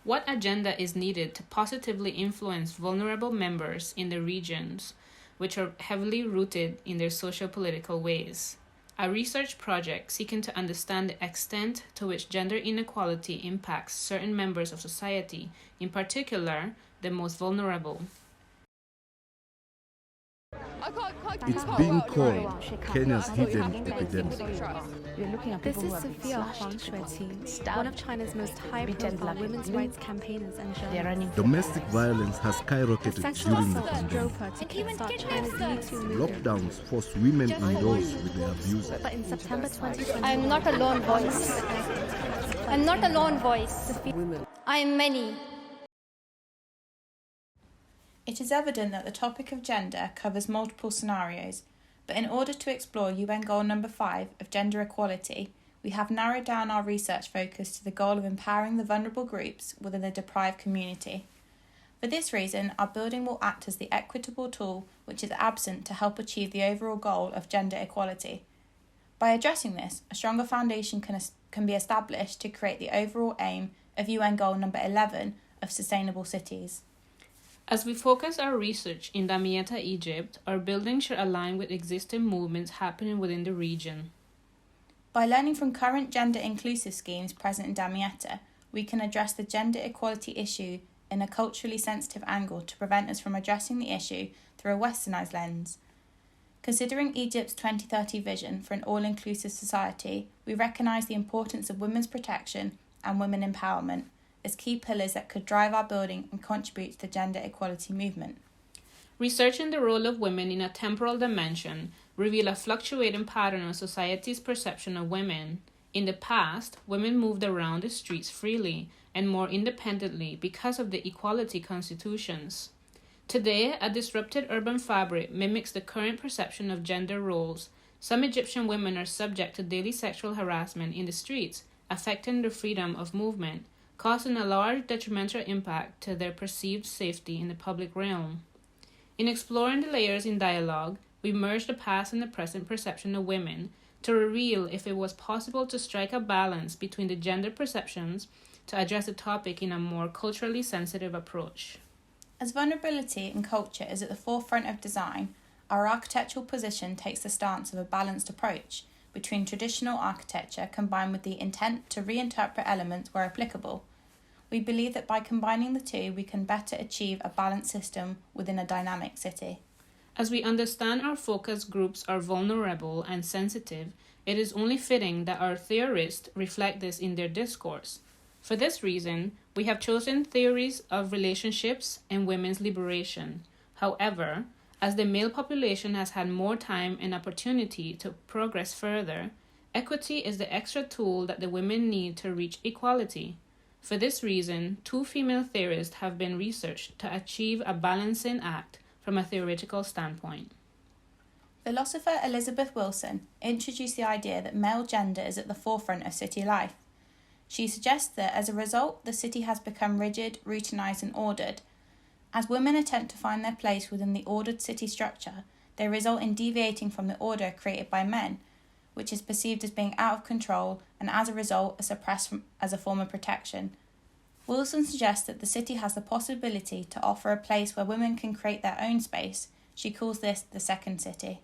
What agenda is needed to positively influence vulnerable members in the regions which are heavily rooted in their socio-political ways? A research project seeking to understand the extent to which gender inequality impacts certain members of society, in particular, the most vulnerable. It's being called Kenya's hidden epidemic. This is Sophia Huang Xueqing, one of China's most high-profile women's rights campaigners and journalists. Domestic violence has skyrocketed during the pandemic. Drove her to kickstart China's #MeToo movement. Lockdowns force women indoors with their abusers. But in September 2020, I am not a lone voice. I'm not a lone voice. I am many. It is evident that the topic of gender covers multiple scenarios, but in order to explore UN Goal number 5 of gender equality, we have narrowed down our research focus to the goal of empowering the vulnerable groups within the deprived community. For this reason, our building will act as the equitable tool which is absent to help achieve the overall goal of gender equality. By addressing this, a stronger foundation can be established to create the overall aim of UN Goal number 11 of sustainable cities. As we focus our research in Damietta, Egypt, our building should align with existing movements happening within the region. By learning from current gender-inclusive schemes present in Damietta, we can address the gender equality issue in a culturally sensitive angle to prevent us from addressing the issue through a westernised lens. Considering Egypt's 2030 vision for an all-inclusive society, we recognise the importance of women's protection and women empowerment as key pillars that could drive our building and contribute to the gender equality movement. Researching the role of women in a temporal dimension reveal a fluctuating pattern of society's perception of women. In the past, women moved around the streets freely and more independently because of the equality constitutions. Today, a disrupted urban fabric mimics the current perception of gender roles. Some Egyptian women are subject to daily sexual harassment in the streets, affecting their freedom of movement, causing a large detrimental impact to their perceived safety in the public realm. In exploring the layers in dialogue, we merge the past and the present perception of women to reveal if it was possible to strike a balance between the gender perceptions to address the topic in a more culturally sensitive approach. As vulnerability and culture is at the forefront of design, our architectural position takes the stance of a balanced approach between traditional architecture combined with the intent to reinterpret elements where applicable. We believe that by combining the two, we can better achieve a balanced system within a dynamic city. As we understand our focus groups are vulnerable and sensitive, it is only fitting that our theorists reflect this in their discourse. For this reason, we have chosen theories of relationships and women's liberation. However, as the male population has had more time and opportunity to progress further, equity is the extra tool that the women need to reach equality. For this reason, 2 female theorists have been researched to achieve a balancing act from a theoretical standpoint. Philosopher Elizabeth Wilson introduced the idea that male gender is at the forefront of city life. She suggests that as a result, the city has become rigid, routinized and ordered. As women attempt to find their place within the ordered city structure, they result in deviating from the order created by men, which is perceived as being out of control and as a result are suppressed as a form of protection. Wilson suggests that the city has the possibility to offer a place where women can create their own space. She calls this the second city.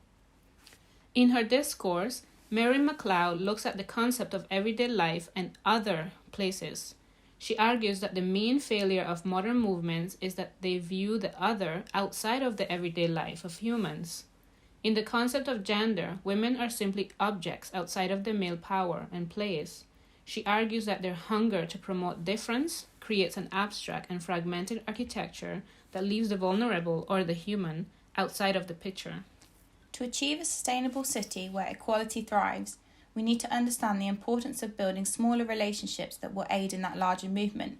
In her discourse, Mary McLeod looks at the concept of everyday life and other places. She argues that the main failure of modern movements is that they view the other outside of the everyday life of humans. In the concept of gender, women are simply objects outside of the male power and place. She argues that their hunger to promote difference creates an abstract and fragmented architecture that leaves the vulnerable or the human outside of the picture. To achieve a sustainable city where equality thrives, we need to understand the importance of building smaller relationships that will aid in that larger movement.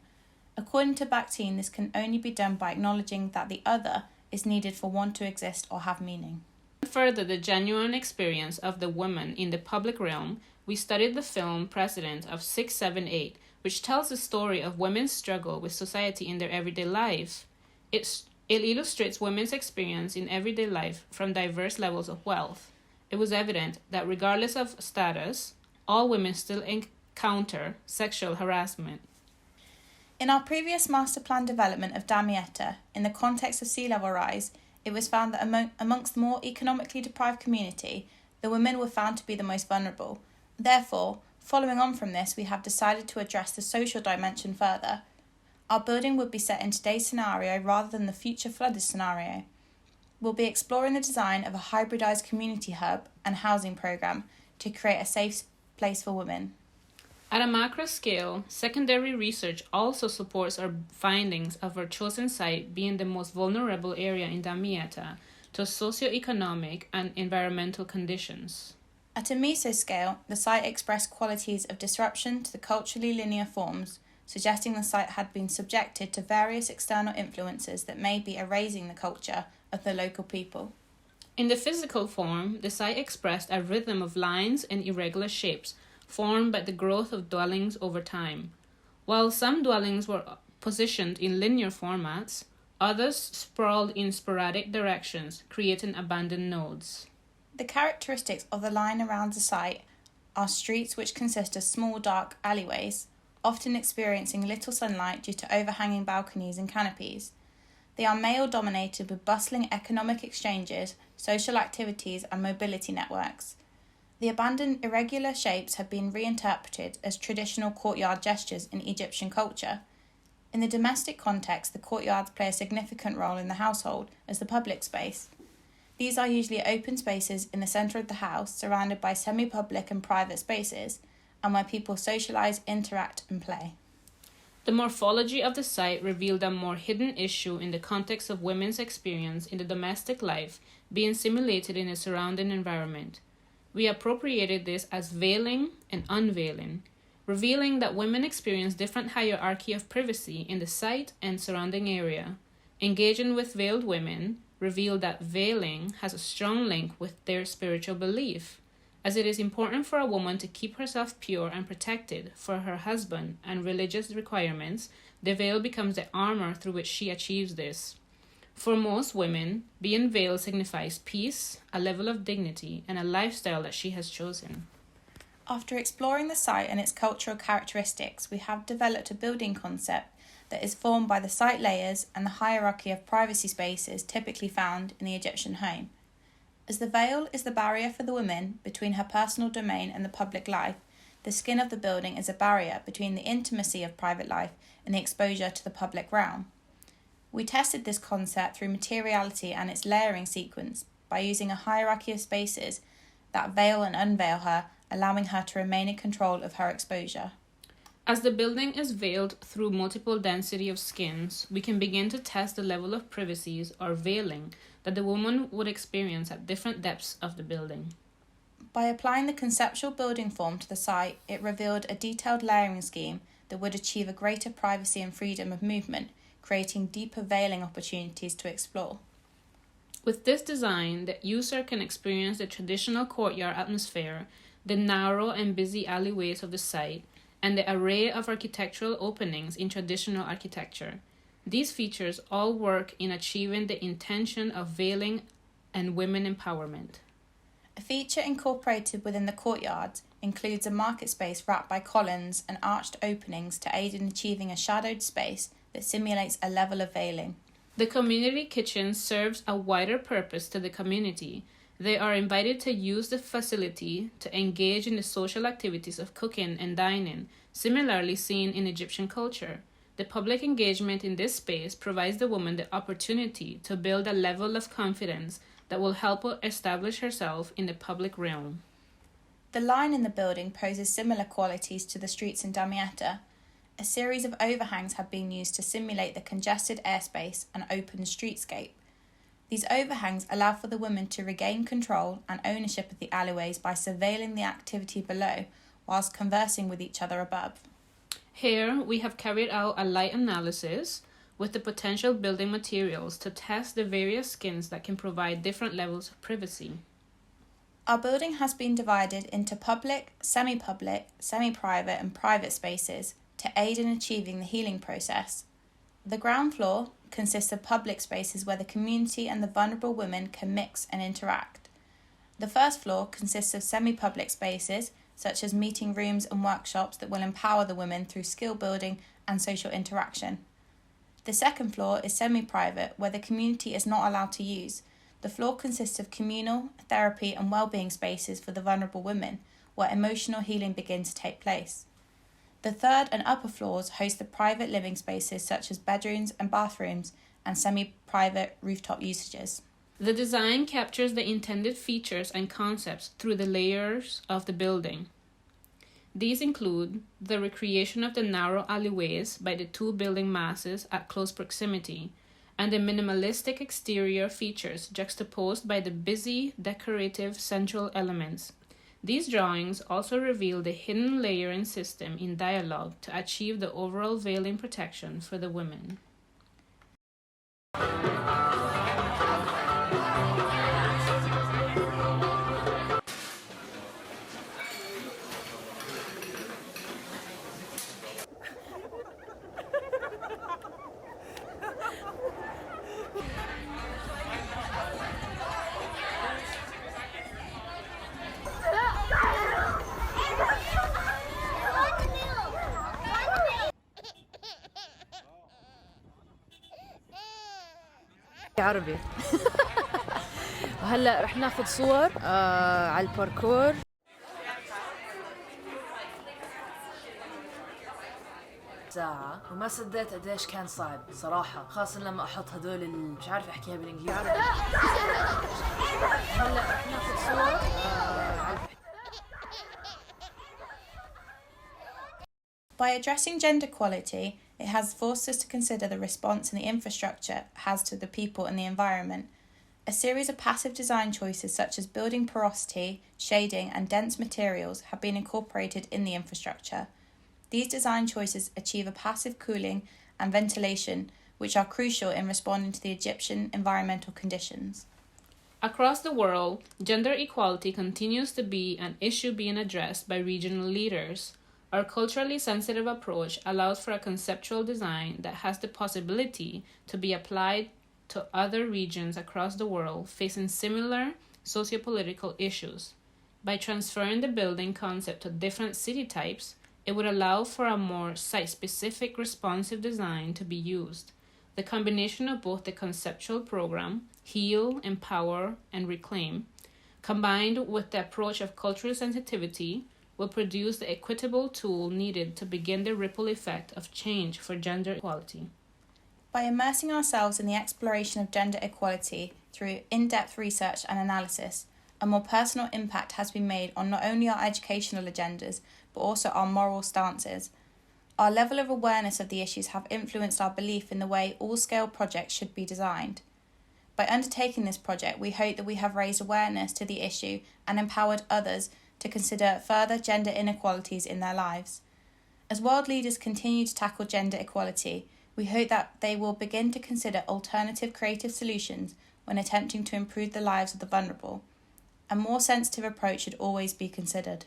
According to Bakhtin, this can only be done by acknowledging that the other is needed for one to exist or have meaning. Further the genuine experience of the woman in the public realm, we studied the film President of 678, which tells the story of women's struggle with society in their everyday life. It illustrates women's experience in everyday life from diverse levels of wealth. It was evident that regardless of status, all women still encounter sexual harassment. In our previous master plan development of Damietta, in the context of sea level rise, it was found that amongst the more economically deprived community, the women were found to be the most vulnerable. Therefore, following on from this, we have decided to address the social dimension further. Our building would be set in today's scenario rather than the future flooded scenario. We'll be exploring the design of a hybridised community hub and housing programme to create a safe place for women. At a macro scale, secondary research also supports our findings of our chosen site being the most vulnerable area in Damietta to socio-economic and environmental conditions. At a mesoscale, the site expressed qualities of disruption to the culturally linear forms, suggesting the site had been subjected to various external influences that may be erasing the culture of the local people. In the physical form, the site expressed a rhythm of lines and irregular shapes formed by the growth of dwellings over time. While some dwellings were positioned in linear formats, others sprawled in sporadic directions, creating abandoned nodes. The characteristics of the line around the site are streets which consist of small dark alleyways, often experiencing little sunlight due to overhanging balconies and canopies. They are male-dominated with bustling economic exchanges, social activities and mobility networks. The abandoned irregular shapes have been reinterpreted as traditional courtyard gestures in Egyptian culture. In the domestic context, the courtyards play a significant role in the household as the public space. These are usually open spaces in the centre of the house, surrounded by semi-public and private spaces, and where people socialise, interact and play. The morphology of the site revealed a more hidden issue in the context of women's experience in the domestic life being simulated in the surrounding environment. We appropriated this as veiling and unveiling, revealing that women experience different hierarchy of privacy in the site and surrounding area. Engaging with veiled women revealed that veiling has a strong link with their spiritual belief, as it is important for a woman to keep herself pure and protected for her husband and religious requirements. The veil becomes the armor through which she achieves this. For most women, being veiled signifies peace, a level of dignity, and a lifestyle that she has chosen. After exploring the site and its cultural characteristics, we have developed a building concept that is formed by the site layers and the hierarchy of privacy spaces typically found in the Egyptian home. As the veil is the barrier for the woman between her personal domain and the public life, the skin of the building is a barrier between the intimacy of private life and the exposure to the public realm. We tested this concept through materiality and its layering sequence by using a hierarchy of spaces that veil and unveil her, allowing her to remain in control of her exposure. As the building is veiled through multiple density of skins, we can begin to test the level of privacies or veiling that the woman would experience at different depths of the building. By applying the conceptual building form to the site, it revealed a detailed layering scheme that would achieve a greater privacy and freedom of movement, creating deeper veiling opportunities to explore. With this design, the user can experience the traditional courtyard atmosphere, the narrow and busy alleyways of the site, and the array of architectural openings in traditional architecture. These features all work in achieving the intention of veiling and women empowerment. A feature incorporated within the courtyard includes a market space wrapped by columns and arched openings to aid in achieving a shadowed space that simulates a level of veiling. The community kitchen serves a wider purpose to the community. They are invited to use the facility to engage in the social activities of cooking and dining, similarly seen in Egyptian culture. The public engagement in this space provides the woman the opportunity to build a level of confidence that will help her establish herself in the public realm. The line in the building poses similar qualities to the streets in Damietta. A series of overhangs have been used to simulate the congested airspace and open streetscape. These overhangs allow for the women to regain control and ownership of the alleyways by surveilling the activity below whilst conversing with each other above. Here, we have carried out a light analysis with the potential building materials to test the various skins that can provide different levels of privacy. Our building has been divided into public, semi-public, semi-private and private spaces to aid in achieving the healing process. The ground floor consists of public spaces where the community and the vulnerable women can mix and interact. The first floor consists of semi-public spaces such as meeting rooms and workshops that will empower the women through skill building and social interaction. The second floor is semi-private, where the community is not allowed to use. The floor consists of communal, therapy and well-being spaces for the vulnerable women, where emotional healing begins to take place. The third and upper floors host the private living spaces such as bedrooms and bathrooms and semi-private rooftop usages. The design captures the intended features and concepts through the layers of the building. These include the recreation of the narrow alleyways by the two building masses at close proximity, and the minimalistic exterior features juxtaposed by the busy, decorative central elements. These drawings also reveal the hidden layering system in dialogue to achieve the overall veiling protection for the women. عربي. وهلا رح ناخذ صور على الباركور. ساعة وما صدقت قديش كان صعب صراحة، خاصة لما أحط هدول مش عارف أحكيها بالإنجليزي. هلا رح ناخذ صور By addressing gender equality, it has forced us to consider the response and the infrastructure has to the people and the environment. A series of passive design choices such as building porosity, shading and dense materials have been incorporated in the infrastructure. These design choices achieve a passive cooling and ventilation which are crucial in responding to the Egyptian environmental conditions. Across the world, gender equality continues to be an issue being addressed by regional leaders. Our culturally sensitive approach allows for a conceptual design that has the possibility to be applied to other regions across the world facing similar sociopolitical issues. By transferring the building concept to different city types, it would allow for a more site-specific responsive design to be used. The combination of both the conceptual program, Heal, Empower, and Reclaim, combined with the approach of cultural sensitivity, will produce the equitable tool needed to begin the ripple effect of change for gender equality. By immersing ourselves in the exploration of gender equality through in-depth research and analysis, a more personal impact has been made on not only our educational agendas, but also our moral stances. Our level of awareness of the issues have influenced our belief in the way all-scale projects should be designed. By undertaking this project, we hope that we have raised awareness to the issue and empowered others to consider further gender inequalities in their lives. As world leaders continue to tackle gender equality, we hope that they will begin to consider alternative creative solutions when attempting to improve the lives of the vulnerable. A more sensitive approach should always be considered.